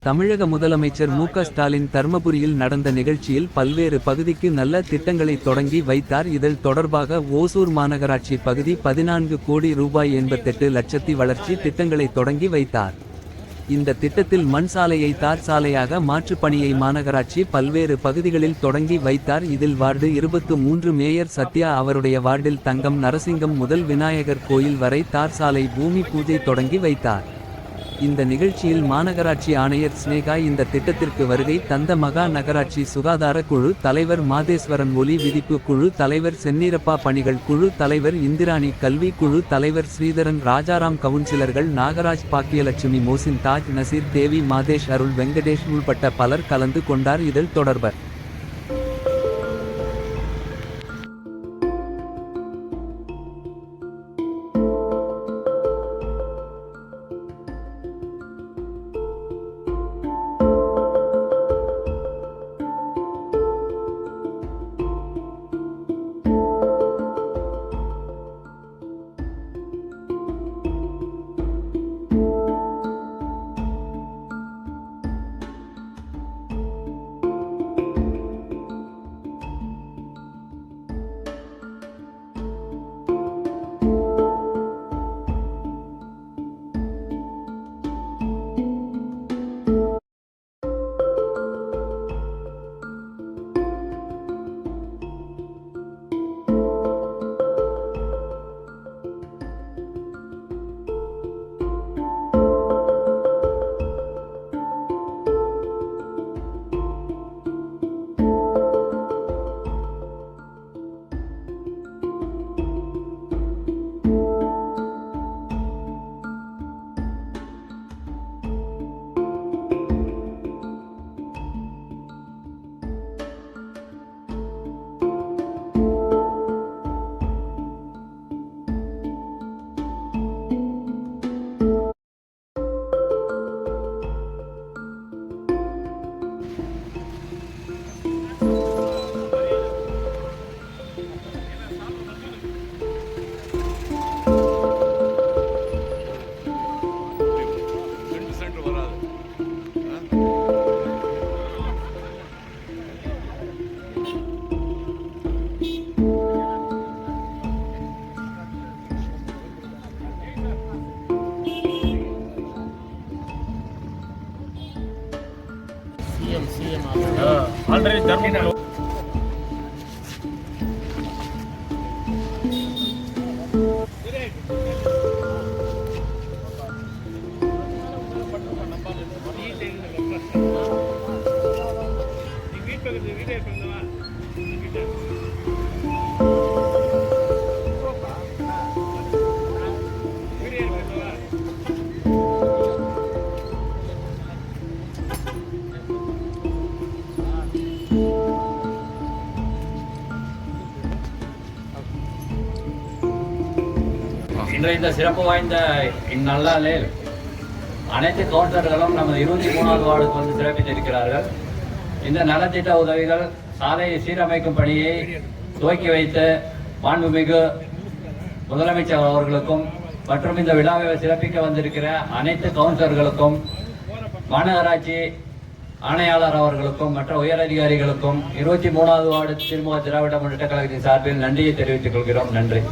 தமிழக முதலமைச்சர் மு.க. ஸ்டாலின் தர்மபுரியில் நடந்த நிகழ்ச்சியில் பல்வேறு பகுதிக்கு நல்ல திட்டங்களை தொடங்கி வைத்தார். இதில் தொடர்பாக ஓசூர் மாநகராட்சி பகுதி 14 கோடி ரூபாய் 88 லட்சத்தி வளர்ச்சி திட்டங்களை தொடங்கி வைத்தார். இந்த திட்டத்தில் மண் சாலையை தார் சாலையாக மாற்று பணியை மாநகராட்சி பல்வேறு பகுதிகளில் தொடங்கி வைத்தார். இதில் வார்டு 23 மேயர் சத்யா அவருடைய வார்டில் தங்கம் நரசிங்கம் முதல் விநாயகர் கோயில் வரை தார் சாலை பூமி பூஜை தொடங்கி வைத்தார். இந்த நிகழ்ச்சியில் மாநகராட்சி ஆணையர் ஸ்னேகா இந்த திட்டத்திற்கு வருகை தந்த மகா நகராட்சி சுகாதார குழு தலைவர் மாதேஸ்வரன், ஒலி விதிப்பு குழு தலைவர் சென்னீரப்பா, பணிகள் குழு தலைவர் இந்திராணி, கல்வி குழு தலைவர் ஸ்ரீதரன், ராஜாராம், கவுன்சிலர்கள் நாகராஜ், பாக்கியலட்சுமி, மோசின், தாஜ், நசீர், தேவி, மாதேஷ், அருள், வெங்கடேஷ் உள்பட்ட பலர் கலந்து கொண்டார். இதில் தொடர்பர் ஆல்ரெடி தர்மபுரி இன்றைய இந்த சிறப்பு வாய்ந்த இந்நல்லாளில் அனைத்து கவுன்சிலர்களும் நமது 23வது வார்டுக்கு வந்து சிறப்பித்திருக்கிறார்கள். இந்த நலத்திட்ட உதவிகள் சாலையை சீரமைக்கும் பணியை துவக்கி வைத்து மாண்புமிகு முதலமைச்சர் அவர்களுக்கும் மற்றும் இந்த விழாவை சிறப்பிக்க வந்திருக்கிற அனைத்து கவுன்சிலர்களுக்கும், மாநகராட்சி ஆணையாளர் அவர்களுக்கும் மற்ற உயரதிகாரிகளுக்கும் 23வது வார்டு திமுக திராவிட முன்னேற்ற கழகத்தின் சார்பில் நன்றியை தெரிவித்துக் கொள்கிறோம். நன்றி.